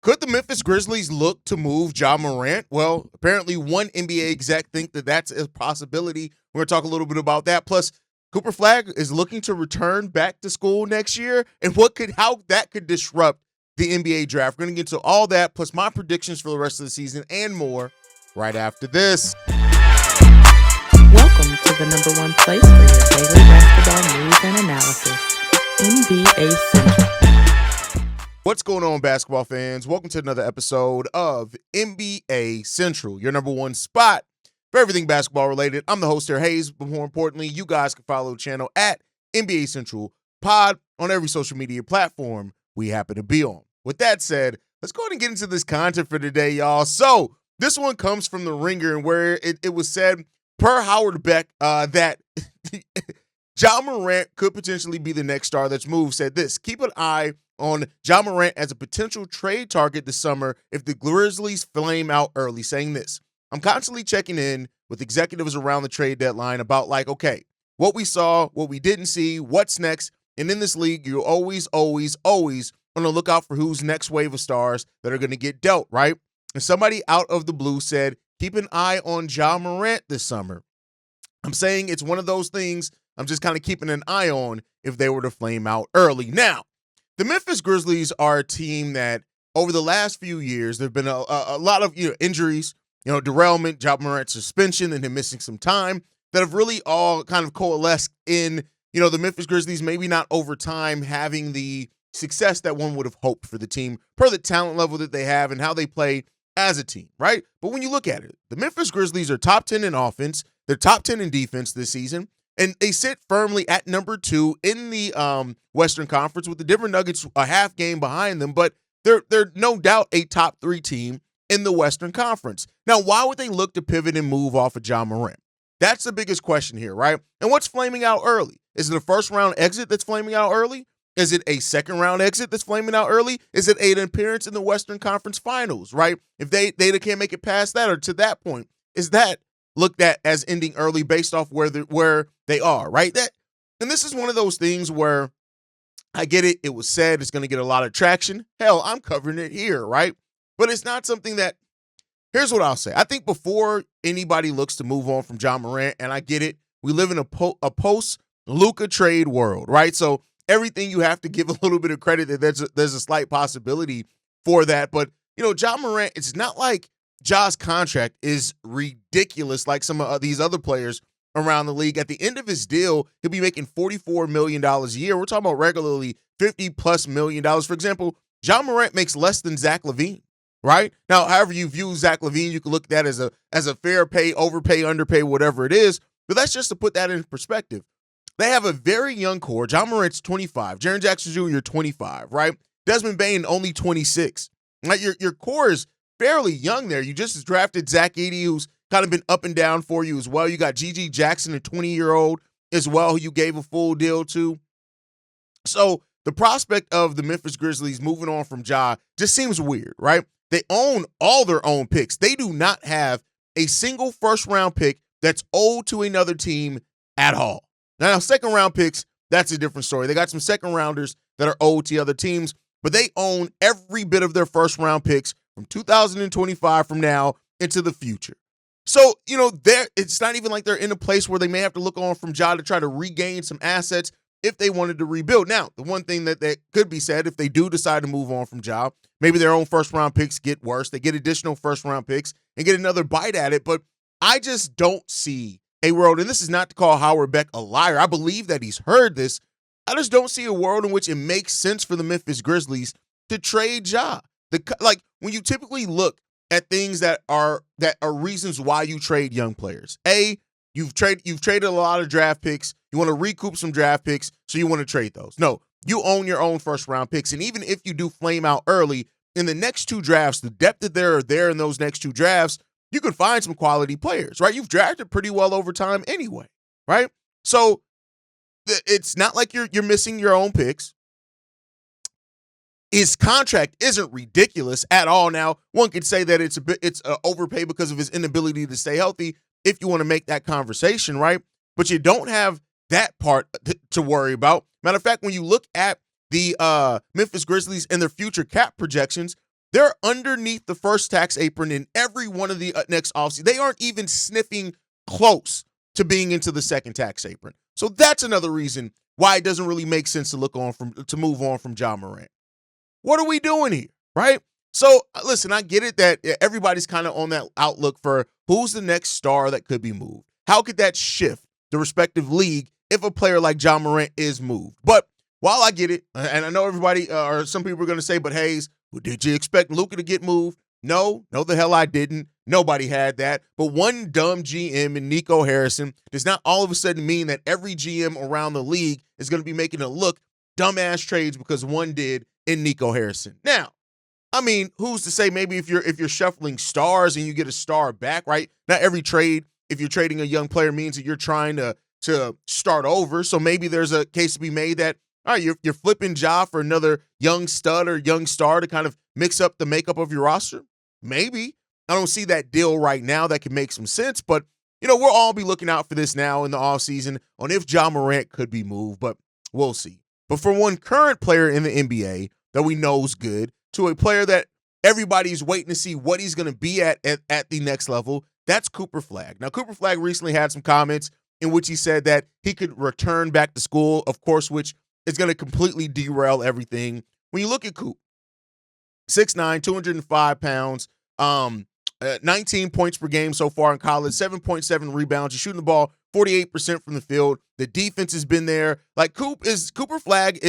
Could the Memphis Grizzlies look to move John Morant? Well, apparently one NBA exec think that that's a possibility. We're going to talk a little bit about that. Plus, Cooper Flagg is looking to return back to school next year, and how that could disrupt the NBA draft. We're going to get to all that, plus my predictions for the rest of the season and more right after this. Welcome to the number one place for your daily basketball news and analysis, NBA Central. What's going on, basketball fans? Welcome to another episode of NBA Central, your number one spot for everything basketball related. I'm the host here, Haize, but more importantly, you guys can follow the channel at NBA Central Pod on every social media platform we happen to be on. With that said, let's go ahead and get into this content for today, y'all. So this one comes from The Ringer, and where it was said, per Howard Beck, that John Morant could potentially be the next star that's moved. Said this: keep an eye on John Morant as a potential trade target this summer if the Grizzlies flame out early, saying this: I'm constantly checking in with executives around the trade deadline about okay, what we saw, what we didn't see, what's next. And in this league, you're always on the lookout for who's next wave of stars that are going to get dealt, right? And somebody out of the blue said, keep an eye on John Morant this summer. I'm saying it's one of those things I'm just kind of keeping an eye on if they were to flame out early. Now, the Memphis Grizzlies are a team that over the last few years, there have been a lot of injuries, derailment, John Morant suspension, and him missing some time that have really all kind of coalesced in, the Memphis Grizzlies maybe not over time having the success that one would have hoped for the team per the talent level that they have and how they play as a team, right? But when you look at it, the Memphis Grizzlies are top 10 in offense, they're top 10 in defense this season, and they sit firmly at number 2 in the Western Conference with the Denver Nuggets a half game behind them, but they're no doubt a top 3 team in the Western Conference. Now, why would they look to pivot and move off of John Morant? That's the biggest question here, right? And what's flaming out early? Is it a first-round exit that's flaming out early? Is it a second-round exit that's flaming out early? Is it an appearance in the Western Conference Finals, right? If they can't make it past that or to that point, is that looked at as ending early based off where they are, right? And this is one of those things where I get it. It was said it's going to get a lot of traction. Hell, I'm covering it here, right? But it's not something that, here's what I'll say. I think before anybody looks to move on from John Morant, and I get it, we live in a post-Luka trade world, right? So everything you have to give a little bit of credit that there's a slight possibility for that. But, John Morant, it's not like Ja's contract is ridiculous like some of these other players around the league. At the end of his deal, he'll be making $44 million a year. We're talking about regularly $50+ million. For example, John Morant makes less than Zach LaVine, right? Now, however you view Zach LaVine, you can look at that as a fair pay, overpay, underpay, whatever it is. But that's just to put that in perspective. They have a very young core. John Morant's 25. Jaren Jackson Jr., 25, right? Desmond Bane, only 26. Right? Your core is fairly young there. You just drafted Zach Edey, who's kind of been up and down for you as well. You got G.G. Jackson, a 20-year-old as well, who you gave a full deal to. So the prospect of the Memphis Grizzlies moving on from Ja just seems weird, right? They own all their own picks. They do not have a single first-round pick that's owed to another team at all. Now, second-round picks, that's a different story. They got some second-rounders that are owed to other teams, but they own every bit of their first-round picks from 2025 from now into the future. So, it's not even like they're in a place where they may have to look on from Ja to try to regain some assets if they wanted to rebuild. Now, the one thing that could be said, if they do decide to move on from Ja, maybe their own first-round picks get worse. They get additional first-round picks and get another bite at it, but I just don't see a world, and this is not to call Howard Beck a liar. I believe that he's heard this. I just don't see a world in which it makes sense for the Memphis Grizzlies to trade Ja. When you typically look at things that are reasons why you trade young players. A, you've traded a lot of draft picks. You want to recoup some draft picks, so you want to trade those. No, you own your own first-round picks, and even if you do flame out early, in the next 2 drafts, the depth that there are there in those next 2 drafts, you can find some quality players, right? You've drafted pretty well over time anyway, right? So it's not like you're missing your own picks. His contract isn't ridiculous at all. Now, one could say that it's an overpay because of his inability to stay healthy if you want to make that conversation, right? But you don't have that part to worry about. Matter of fact, when you look at the Memphis Grizzlies and their future cap projections, They're underneath the first tax apron in every one of the next offseason. They aren't even sniffing close to being into the second tax apron. So that's another reason why it doesn't really make sense to move on from John Morant. What are we doing here, right? So listen, I get it that everybody's kind of on that outlook for who's the next star that could be moved. How could that shift the respective league if a player like John Morant is moved? But while I get it, and I know everybody or some people are going to say, but Haize, did you expect Luka to get moved? No, the hell I didn't. Nobody had that. But one dumb GM in Nico Harrison does not all of a sudden mean that every GM around the league is going to be making a look dumbass trades because one did in Nico Harrison. Now, I mean, who's to say maybe if you're shuffling stars and you get a star back, right? Not every trade, if you're trading a young player, means that you're trying to start over. So maybe there's a case to be made that, all right, you're flipping Ja for another young stud or young star to kind of mix up the makeup of your roster. Maybe. I don't see that deal right now that could make some sense, but we'll all be looking out for this now in the offseason on if John Morant could be moved, but we'll see. But for one current player in the NBA that we know is good to a player that everybody's waiting to see what he's going to be at the next level, that's Cooper Flagg. Now, Cooper Flagg recently had some comments in which he said that he could return back to school, of course, which is going to completely derail everything. When you look at Coop, 6'9", 205 pounds, 19 points per game so far in college, 7.7 rebounds. He's shooting the ball 48% from the field. The defense has been there. Like Cooper Flagg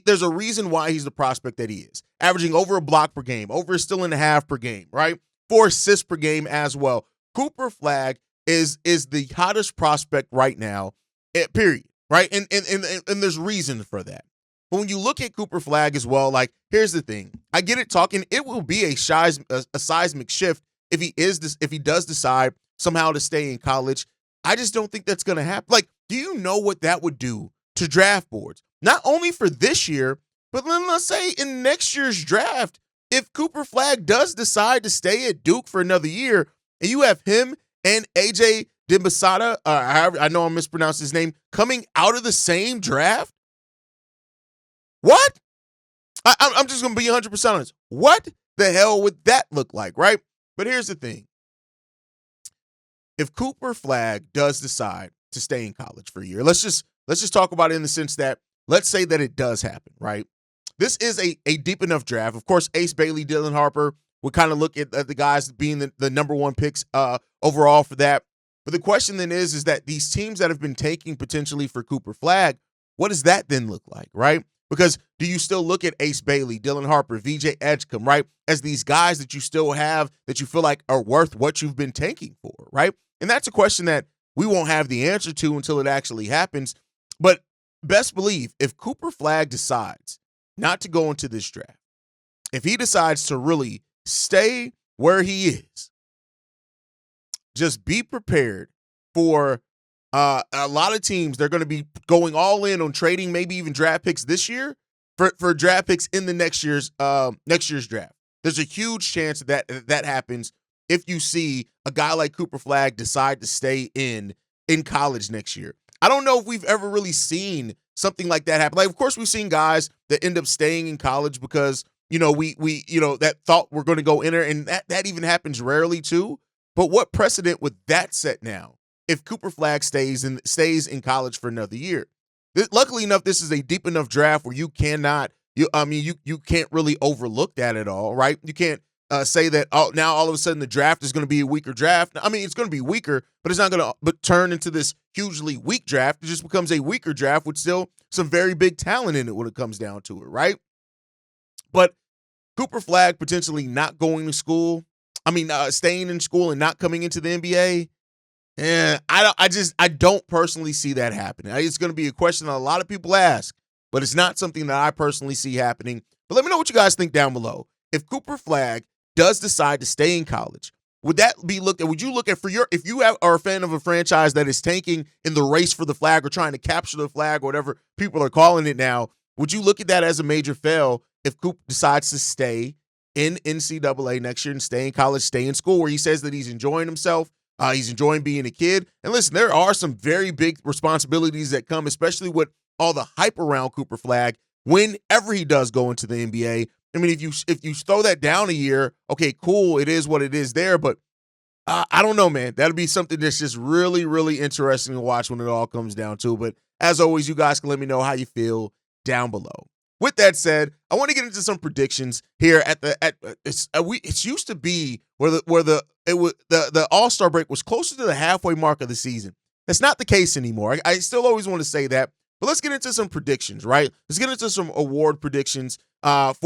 there's a reason why he's the prospect that he is. Averaging over a block per game, over a steal and a half per game, right? 4 assists per game as well. Cooper Flagg is the hottest prospect right now, period, right? And there's reason for that. But when you look at Cooper Flagg as well, like, here's the thing. I get it talking. It will be a seismic shift if he does decide somehow to stay in college. I just don't think that's going to happen. Like, do you know what that would do to draft boards? Not only for this year, but then let's say in next year's draft, if Cooper Flagg does decide to stay at Duke for another year, and you have him and AJ Dembasada, I know I'm mispronouncing his name, coming out of the same draft. What? I'm just going to be 100% honest. What the hell would that look like, right? But here's the thing. If Cooper Flagg does decide to stay in college for a year, let's just talk about it in the sense that, let's say that it does happen, right? This is a deep enough draft. Of course, Ace Bailey, Dylan Harper would kind of look at the guys being the number one picks overall for that. But the question then is that these teams that have been taking potentially for Cooper Flagg, what does that then look like, right? Because do you still look at Ace Bailey, Dylan Harper, VJ Edgecombe, right, as these guys that you still have that you feel like are worth what you've been tanking for, right? And that's a question that we won't have the answer to until it actually happens. But best believe, if Cooper Flagg decides not to go into this draft, if he decides to really stay where he is, just be prepared for a lot of teams. They're going to be going all in on trading, maybe even draft picks this year for draft picks in the next year's draft. There's a huge chance that happens if you see a guy like Cooper Flagg decide to stay in college next year. I don't know if we've ever really seen something like that happen. Like, of course, we've seen guys that end up staying in college because, we that thought we're going to go enter, and that even happens rarely too. But what precedent would that set now if Cooper Flagg stays in college for another year? Luckily enough, this is a deep enough draft where you can't really overlook that at all, right? You can't say that, now all of a sudden the draft is going to be a weaker draft. I mean, it's going to be weaker, but it's not going to turn into this hugely weak draft. It just becomes a weaker draft with still some very big talent in it when it comes down to it, right? But Cooper Flagg potentially not going to school, staying in school and not coming into the NBA, I don't personally see that happening. It's going to be a question that a lot of people ask, but it's not something that I personally see happening. But let me know what you guys think down below. If Cooper Flagg does decide to stay in college, would that be looked at? Would you look at if you are a fan of a franchise that is tanking in the race for the flag or trying to capture the flag or whatever people are calling it now, would you look at that as a major fail if Coop decides to stay in NCAA next year and stay in college, stay in school, where he says that he's enjoying himself, he's enjoying being a kid? And listen, there are some very big responsibilities that come, especially with all the hype around Cooper Flagg whenever he does go into the NBA. I mean, if you throw that down a year, okay, cool, it is what it is there. But I don't know, man. That'll be something that's just really, really interesting to watch when it all comes down to. But as always, you guys can let me know how you feel down below. With that said, I want to get into some predictions here it's used to be where the All-Star break was closer to the halfway mark of the season. That's not the case anymore. I still always want to say that, but let's get into some predictions, right? Let's get into some award predictions and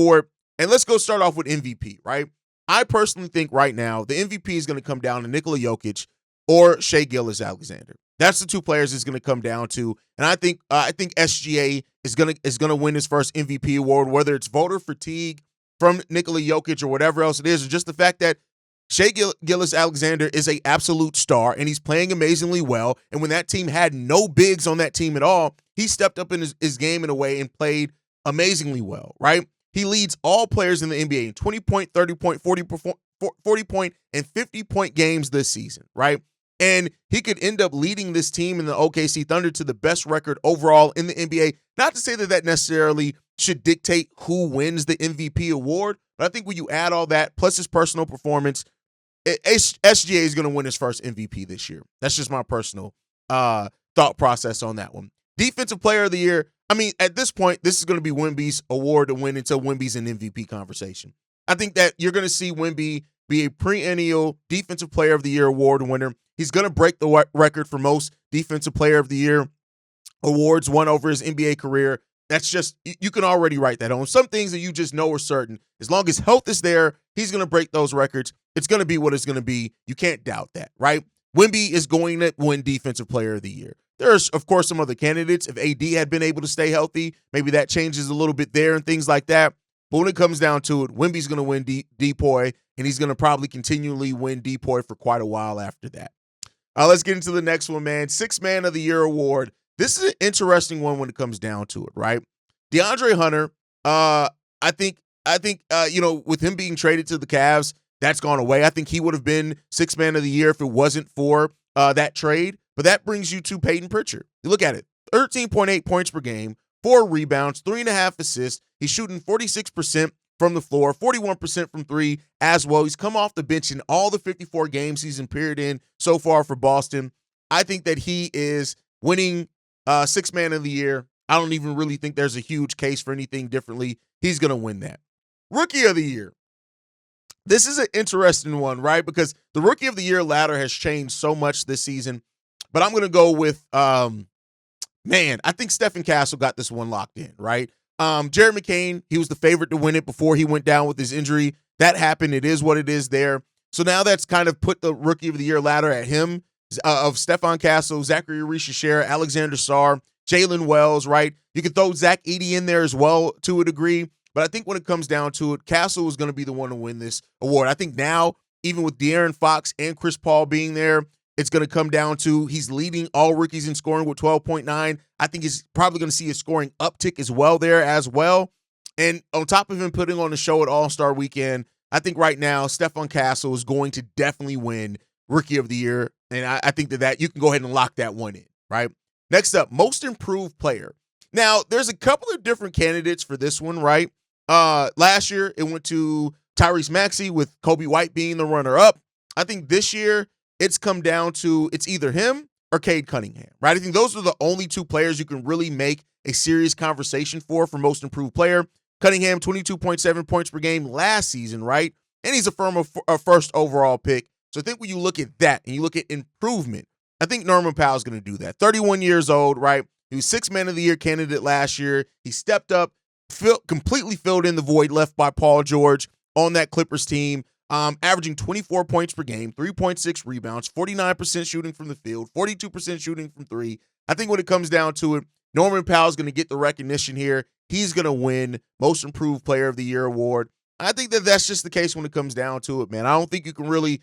let's go start off with MVP, right? I personally think right now the MVP is going to come down to Nikola Jokic or Shai Gilgeous-Alexander. That's the two players it's going to come down to, and I think SGA is going to win his first MVP award, whether it's voter fatigue from Nikola Jokic or whatever else it is, or just the fact that Shai Gilgeous-Alexander is an absolute star and he's playing amazingly well. And when that team had no bigs on that team at all, he stepped up in his game in a way and played amazingly well, right? He leads all players in the NBA in 20-point, 30-point, 40-point, and 50-point games this season, right? And he could end up leading this team in the OKC Thunder to the best record overall in the NBA. Not to say that necessarily should dictate who wins the MVP award, but I think when you add all that, plus his personal performance, SGA is going to win his first MVP this year. That's just my personal thought process on that one. Defensive Player of the Year, I mean, at this point, this is going to be Wemby's award to win until Wemby's in MVP conversation. I think that you're going to see Wemby be a perennial Defensive Player of the Year award winner. He's going to break the record for most Defensive Player of the Year awards won over his NBA career. That's just, you can already write that on. Some things that you just know are certain. As long as health is there, he's going to break those records. It's going to be what it's going to be. You can't doubt that, right? Wemby is going to win Defensive Player of the Year. There's, of course, some other candidates. If AD had been able to stay healthy, maybe that changes a little bit there and things like that. But when it comes down to it, Wemby's going to win DPOY, and he's going to probably continually win DPOY for quite a while after that. Let's get into the next one, man. Sixth Man of the Year award. This is an interesting one when it comes down to it, right? DeAndre Hunter, I think, with him being traded to the Cavs, that's gone away. I think he would have been Sixth Man of the Year if it wasn't for that trade. But that brings you to Peyton Pritchard. You look at it, 13.8 points per game, 4 rebounds, 3.5 assists. He's shooting 46% from the floor, 41% from three as well. He's come off the bench in all the 54 games he's appeared in so far for Boston. I think that he is winning Sixth Man of the Year. I don't even really think there's a huge case for anything differently. He's going to win that. Rookie of the Year. This is an interesting one, right? Because the Rookie of the Year ladder has changed so much this season. But I'm going to go with, I think Stephen Castle got this one locked in, right? Jared McCain, he was the favorite to win it before he went down with his injury. That happened. It is what it is there. So now that's kind of put the Rookie of the Year ladder at him, of Stephon Castle, Zachary Risha-Share, Alexander Sarr, Jalen Wells, right? You could throw Zach Edey in there as well to a degree. But I think when it comes down to it, Castle is going to be the one to win this award. I think now, even with De'Aaron Fox and Chris Paul being there, it's going to come down to he's leading all rookies in scoring with 12.9. I think he's probably going to see a scoring uptick as well there as well. And on top of him putting on the show at All-Star Weekend, I think right now Stephon Castle is going to definitely win Rookie of the Year. And I think that you can go ahead and lock that one in, right? Next up, Most Improved Player. Now, there's a couple of different candidates for this one, right? Last year, it went to Tyrese Maxey with Kobe White being the runner-up. I think this year, it's come down to it's either him or Cade Cunningham, right? I think those are the only two players you can really make a serious conversation for Most Improved Player. Cunningham, 22.7 points per game last season, right? And he's a first overall pick. So I think when you look at that and you look at improvement, I think Norman Powell's going to do that. 31 years old, right? He was Sixth Man of the Year candidate last year. He stepped up, completely filled in the void left by Paul George on that Clippers team. Averaging 24 points per game, 3.6 rebounds, 49% shooting from the field, 42% shooting from three. I think when it comes down to it, Norman Powell's going to get the recognition here. He's going to win Most Improved Player of the Year award. I think that that's just the case when it comes down to it, man. I don't think you can really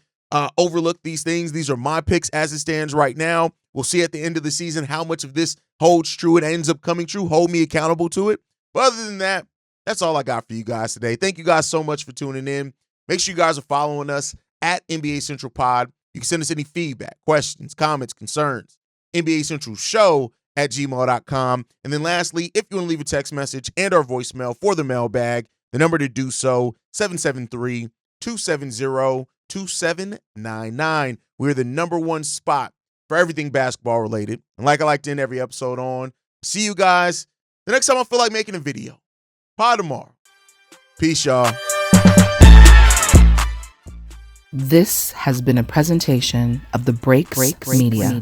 overlook these things. These are my picks as it stands right now. We'll see at the end of the season how much of this holds true and ends up coming true. Hold me accountable to it. But other than that, that's all I got for you guys today. Thank you guys so much for tuning in. Make sure you guys are following us at NBA Central Pod. You can send us any feedback, questions, comments, concerns. NBA Central Show at gmail.com. And then lastly, if you want to leave a text message and our voicemail for the mailbag, The number to do so, 773-270-2799. We're the number one spot for everything basketball related. And like I like to end every episode on, see you guys the next time I feel like making a video. Pod tomorrow. Peace, y'all. This has been a presentation of the Breaks Media.